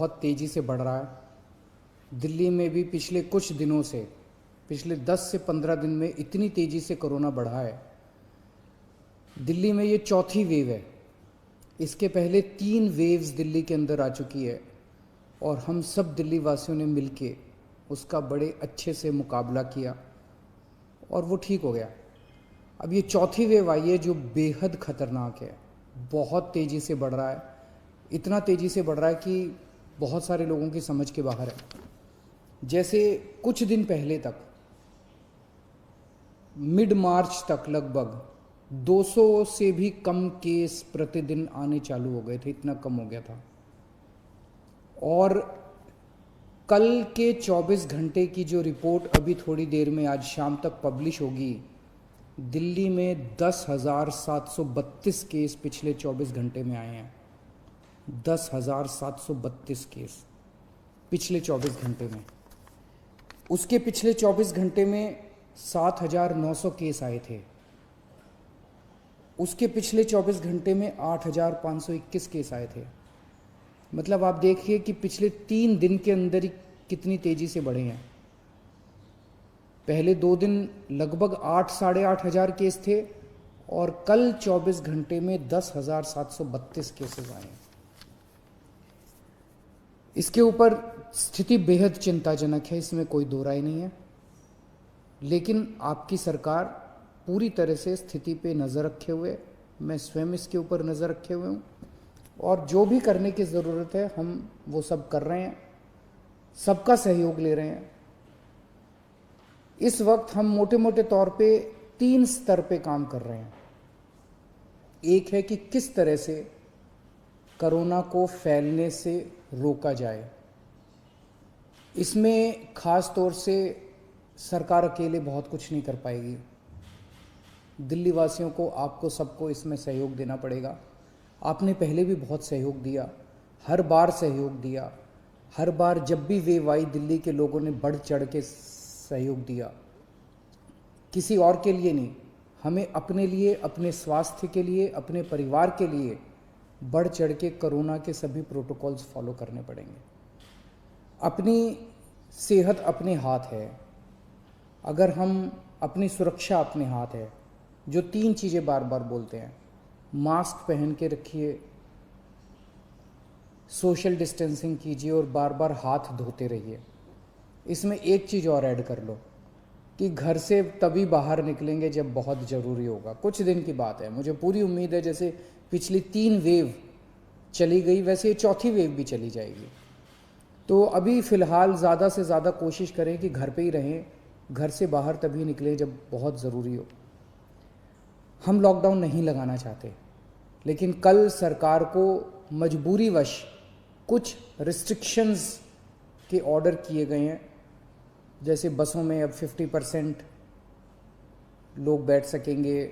बहुत तेज़ी से बढ़ रहा है। दिल्ली में भी पिछले कुछ दिनों से, पिछले 10 से 15 दिन में इतनी तेज़ी से कोरोना बढ़ा है। दिल्ली में ये चौथी वेव है। इसके पहले 3 वेव्स दिल्ली के अंदर आ चुकी है और हम सब दिल्ली वासियों ने मिलके उसका बड़े अच्छे से मुकाबला किया और वो ठीक हो गया। अब ये चौथी वेव आई है जो बेहद ख़तरनाक है, बहुत तेज़ी से बढ़ रहा है। इतना तेज़ी से बढ़ रहा है कि बहुत सारे लोगों की समझ के बाहर है। जैसे कुछ दिन पहले तक, मिड मार्च तक लगभग 200 से भी कम केस प्रतिदिन आने चालू हो गए थे, इतना कम हो गया था। और कल के 24 घंटे की जो रिपोर्ट अभी थोड़ी देर में आज शाम तक पब्लिश होगी, दिल्ली में 10,732 केस पिछले 24 घंटे में आए हैं। 10,732 केस पिछले 24 घंटे में। उसके पिछले 24 घंटे में 7,900 केस आए थे। उसके पिछले 24 घंटे में 8,521 केस आए थे। मतलब आप देखिए कि पिछले 3 दिन के अंदर ही कितनी तेज़ी से बढ़े हैं। पहले 2 दिन लगभग 8 साढ़े 8 हज़ार केस थे और कल 24 घंटे में 10,732 केसेस आए हैं। इसके ऊपर स्थिति बेहद चिंताजनक है, इसमें कोई दो राय नहीं है। लेकिन आपकी सरकार पूरी तरह से स्थिति पे नज़र रखे हुए, मैं स्वयं इसके ऊपर नज़र रखे हुए हूँ और जो भी करने की ज़रूरत है हम वो सब कर रहे हैं, सबका सहयोग ले रहे हैं। इस वक्त हम मोटे मोटे तौर पे 3 स्तर पे काम कर रहे हैं। एक है कि किस तरह से कोरोना को फैलने से रोका जाए। इसमें ख़ास तौर से सरकार अकेले बहुत कुछ नहीं कर पाएगी। दिल्ली वासियों को, आपको सबको इसमें सहयोग देना पड़ेगा। आपने पहले भी बहुत सहयोग दिया, हर बार सहयोग दिया। हर बार जब भी वेव आई, दिल्ली के लोगों ने बढ़ चढ़ के सहयोग दिया, किसी और के लिए नहीं। हमें अपने लिए, अपने स्वास्थ्य के लिए, अपने परिवार के लिए बढ़ चढ़ के कोरोना के सभी प्रोटोकॉल्स फॉलो करने पड़ेंगे। अपनी सेहत अपने हाथ है। अगर हम, अपनी सुरक्षा अपने हाथ है। जो 3 चीज़ें बार बार बोलते हैं, मास्क पहन के रखिए, सोशल डिस्टेंसिंग कीजिए और बार बार हाथ धोते रहिए। इसमें एक चीज़ और ऐड कर लो कि घर से तभी बाहर निकलेंगे जब बहुत ज़रूरी होगा। कुछ दिन की बात है, मुझे पूरी उम्मीद है जैसे पिछली 3 वेव चली गई वैसे ये चौथी वेव भी चली जाएगी। तो अभी फ़िलहाल ज़्यादा से ज़्यादा कोशिश करें कि घर पे ही रहें, घर से बाहर तभी निकलें जब बहुत ज़रूरी हो। हम लॉकडाउन नहीं लगाना चाहते, लेकिन कल सरकार को मजबूरीवश कुछ रिस्ट्रिक्शंस के ऑर्डर किए गए हैं। जैसे बसों में अब 50% लोग बैठ सकेंगे,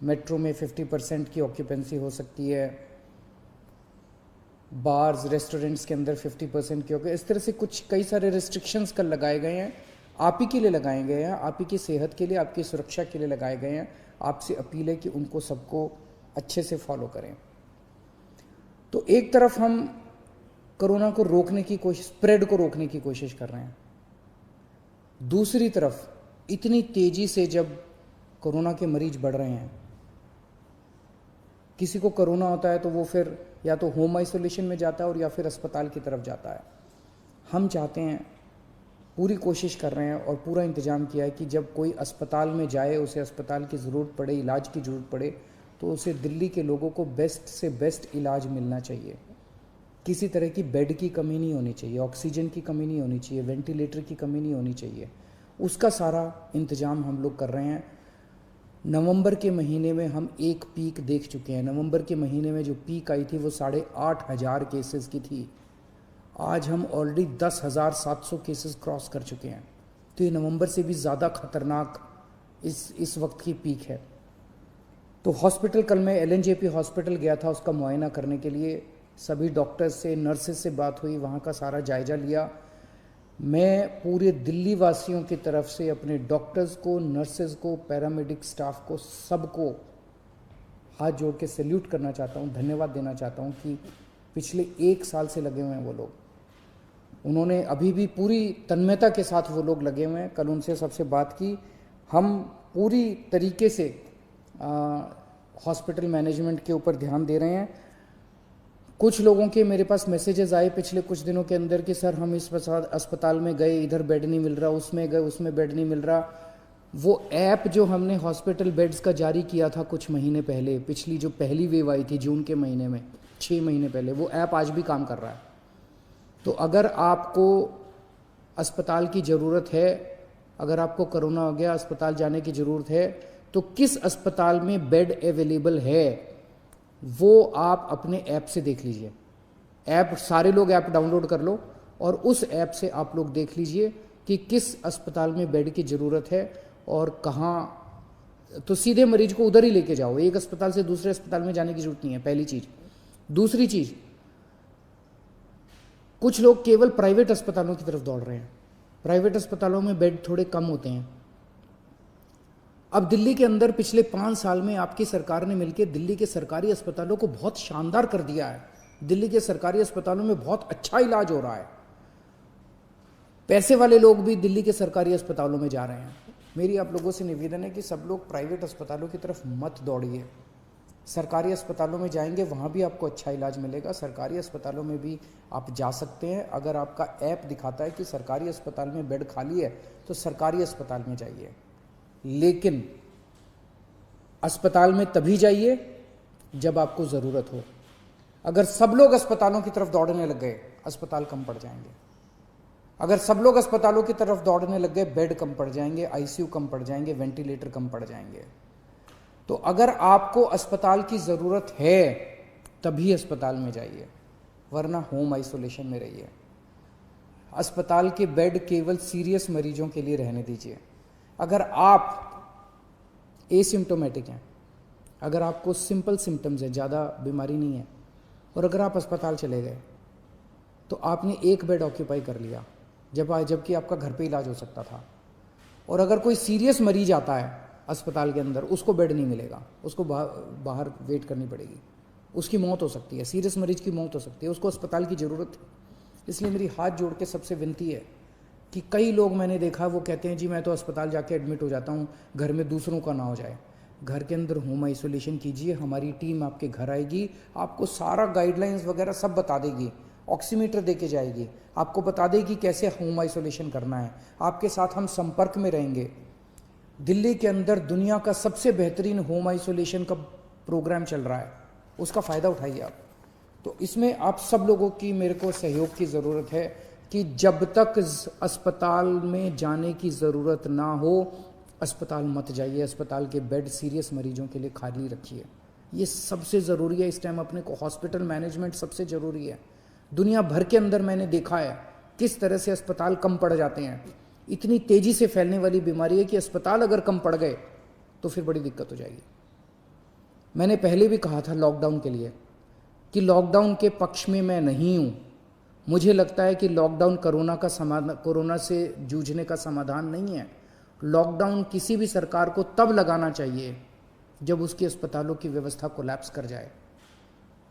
मेट्रो में 50% की ऑक्यूपेंसी हो सकती है, बार्स रेस्टोरेंट्स के अंदर 50% की ऑक्यूपेंसी, इस तरह से कुछ कई सारे रिस्ट्रिक्शंस कल लगाए गए हैं। आप ही के लिए लगाए गए हैं, आप ही की सेहत के लिए, आपकी सुरक्षा के लिए लगाए गए हैं। आपसे अपील है कि उनको सबको अच्छे से फॉलो करें। तो एक तरफ हम कोरोना को रोकने की कोशिश, स्प्रेड को रोकने की कोशिश कर रहे हैं। दूसरी तरफ इतनी तेज़ी से जब कोरोना के मरीज बढ़ रहे हैं, किसी को कोरोना होता है तो वो फिर या तो होम आइसोलेशन में जाता है और या फिर अस्पताल की तरफ जाता है। हम चाहते हैं, पूरी कोशिश कर रहे हैं और पूरा इंतज़ाम किया है कि जब कोई अस्पताल में जाए, उसे अस्पताल की ज़रूरत पड़े, इलाज की ज़रूरत पड़े, तो उसे दिल्ली के लोगों को बेस्ट से बेस्ट इलाज मिलना चाहिए। किसी तरह की बेड की कमी नहीं होनी चाहिए, ऑक्सीजन की कमी नहीं होनी चाहिए, वेंटिलेटर की कमी नहीं होनी चाहिए। उसका सारा इंतज़ाम हम लोग कर रहे हैं। नवंबर के महीने में हम एक पीक देख चुके हैं। नवंबर के महीने में जो पीक आई थी वो 8,500 केसेस की थी। आज हम ऑलरेडी 10,700 केसेस क्रॉस कर चुके हैं। तो ये नवंबर से भी ज़्यादा खतरनाक इस वक्त की पीक है। तो हॉस्पिटल, कल मैं एलएनजेपी हॉस्पिटल गया था उसका मुआयना करने के लिए। सभी डॉक्टर्स से, नर्सेज से बात हुई, वहाँ का सारा जायज़ा लिया। मैं पूरे दिल्ली वासियों की तरफ से अपने डॉक्टर्स को, नर्सेज को, पैरामेडिक स्टाफ को, सबको हाथ जोड़ के सैल्यूट करना चाहता हूँ, धन्यवाद देना चाहता हूँ कि पिछले 1 साल से लगे हुए हैं वो लोग। उन्होंने अभी भी पूरी तन्मयता के साथ वो लोग लगे हुए हैं। कल उनसे सबसे बात की, हम पूरी तरीके से हॉस्पिटल मैनेजमेंट के ऊपर ध्यान दे रहे हैं। कुछ लोगों के मेरे पास मैसेजेस आए पिछले कुछ दिनों के अंदर कि सर हम इस अस्पताल में गए, इधर बेड नहीं मिल रहा, उसमें गए, उसमें बेड नहीं मिल रहा। वो ऐप जो हमने हॉस्पिटल बेड्स का जारी किया था कुछ महीने पहले, पिछली जो पहली वेव आई थी जून के महीने में, 6 महीने पहले, वो ऐप आज भी काम कर रहा है। तो अगर आपको अस्पताल की ज़रूरत है, अगर आपको कोरोना हो गया, अस्पताल जाने की ज़रूरत है, तो किस अस्पताल में बेड अवेलेबल है वो आप अपने ऐप से देख लीजिए। ऐप, सारे लोग ऐप डाउनलोड कर लो और उस ऐप से आप लोग देख लीजिए कि किस अस्पताल में बेड की ज़रूरत है और कहाँ। तो सीधे मरीज को उधर ही लेके जाओ, एक अस्पताल से दूसरे अस्पताल में जाने की ज़रूरत नहीं है, पहली चीज़। दूसरी चीज़, कुछ लोग केवल प्राइवेट अस्पतालों की तरफ दौड़ रहे हैं। प्राइवेट अस्पतालों में बेड थोड़े कम होते हैं। अब दिल्ली के अंदर पिछले 5 साल में आपकी सरकार ने मिलकर दिल्ली के सरकारी अस्पतालों को बहुत शानदार कर दिया है। दिल्ली के सरकारी अस्पतालों में बहुत अच्छा इलाज हो रहा है। पैसे वाले लोग भी दिल्ली के सरकारी अस्पतालों में जा रहे हैं। मेरी आप लोगों से निवेदन है कि सब लोग प्राइवेट अस्पतालों की तरफ मत दौड़िए। सरकारी अस्पतालों में जाएंगे, वहाँ भी आपको अच्छा इलाज मिलेगा। सरकारी अस्पतालों में भी आप जा सकते हैं। अगर आपका ऐप दिखाता है कि सरकारी अस्पताल में बेड खाली है तो सरकारी अस्पताल में जाइए, लेकिन अस्पताल में तभी जाइए जब आपको ज़रूरत हो। अगर सब लोग अस्पतालों की तरफ दौड़ने लग गए, अस्पताल कम पड़ जाएंगे। अगर सब लोग अस्पतालों की तरफ दौड़ने लग गए, बेड कम पड़ जाएंगे, आईसीयू कम पड़ जाएंगे, वेंटिलेटर कम पड़ जाएंगे। तो अगर आपको अस्पताल की ज़रूरत है तभी अस्पताल में जाइए, वरना होम आइसोलेशन में रहिए। अस्पताल के बेड केवल सीरियस मरीजों के लिए रहने दीजिए। अगर आप एसिम्टोमेटिक हैं, अगर आपको सिंपल सिम्टम्स है, ज़्यादा बीमारी नहीं है, और अगर आप अस्पताल चले गए तो आपने एक बेड ऑक्यूपाई कर लिया, जबकि आपका घर पे इलाज हो सकता था। और अगर कोई सीरियस मरीज आता है अस्पताल के अंदर, उसको बेड नहीं मिलेगा, उसको बाहर वेट करनी पड़ेगी, उसकी मौत हो सकती है, सीरियस मरीज की मौत हो सकती है, उसको अस्पताल की ज़रूरत है। इसलिए मेरी हाथ जोड़ के सबसे विनती है कि कई लोग मैंने देखा वो कहते हैं जी मैं तो अस्पताल जाके एडमिट हो जाता हूँ, घर में दूसरों का ना हो जाए। घर के अंदर होम आइसोलेशन कीजिए, हमारी टीम आपके घर आएगी, आपको सारा गाइडलाइंस वगैरह सब बता देगी, ऑक्सीमीटर दे के जाएगी, आपको बता देगी कैसे होम आइसोलेशन करना है, आपके साथ हम संपर्क में रहेंगे। दिल्ली के अंदर दुनिया का सबसे बेहतरीन होम आइसोलेशन का प्रोग्राम चल रहा है, उसका फ़ायदा उठाइए आप। तो इसमें आप सब लोगों की मेरे को सहयोग की ज़रूरत है कि जब तक अस्पताल में जाने की ज़रूरत ना हो, अस्पताल मत जाइए। अस्पताल के बेड सीरियस मरीजों के लिए खाली रखिए, ये सबसे ज़रूरी है इस टाइम। अपने को हॉस्पिटल मैनेजमेंट सबसे ज़रूरी है। दुनिया भर के अंदर मैंने देखा है किस तरह से अस्पताल कम पड़ जाते हैं। इतनी तेज़ी से फैलने वाली बीमारी है कि अस्पताल अगर कम पड़ गए तो फिर बड़ी दिक्कत हो जाएगी। मैंने पहले भी कहा था लॉकडाउन के लिए कि लॉकडाउन के पक्ष में मैं नहीं हूँ। मुझे लगता है कि लॉकडाउन कोरोना से जूझने का समाधान नहीं है। लॉकडाउन किसी भी सरकार को तब लगाना चाहिए जब उसकी अस्पतालों की व्यवस्था कोलैप्स कर जाए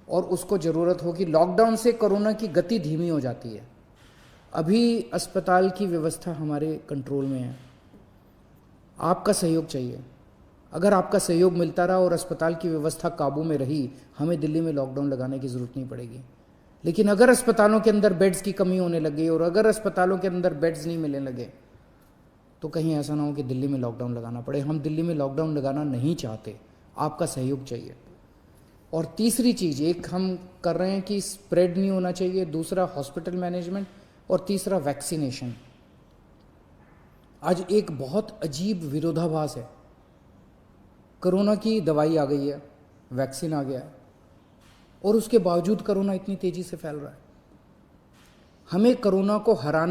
और उसको ज़रूरत हो कि लॉकडाउन से कोरोना की गति धीमी हो जाती है। अभी अस्पताल की व्यवस्था हमारे कंट्रोल में है, आपका सहयोग चाहिए। अगर आपका सहयोग मिलता रहा और अस्पताल की व्यवस्था काबू में रही, हमें दिल्ली में लॉकडाउन लगाने की ज़रूरत नहीं पड़ेगी। लेकिन अगर अस्पतालों के अंदर बेड्स की कमी होने लगी और अगर अस्पतालों के अंदर बेड्स नहीं मिलने लगे तो कहीं ऐसा ना हो कि दिल्ली में लॉकडाउन लगाना पड़े। हम दिल्ली में लॉकडाउन लगाना नहीं चाहते, आपका सहयोग चाहिए। और तीसरी चीज़, एक हम कर रहे हैं कि स्प्रेड नहीं होना चाहिए, दूसरा हॉस्पिटल मैनेजमेंट, और तीसरा वैक्सीनेशन। आज एक बहुत अजीब विरोधाभास है। कोरोना की दवाई आ गई है, वैक्सीन आ गया है, और उसके बावजूद कोरोना इतनी तेज़ी से फैल रहा है। हमें कोरोना को हराने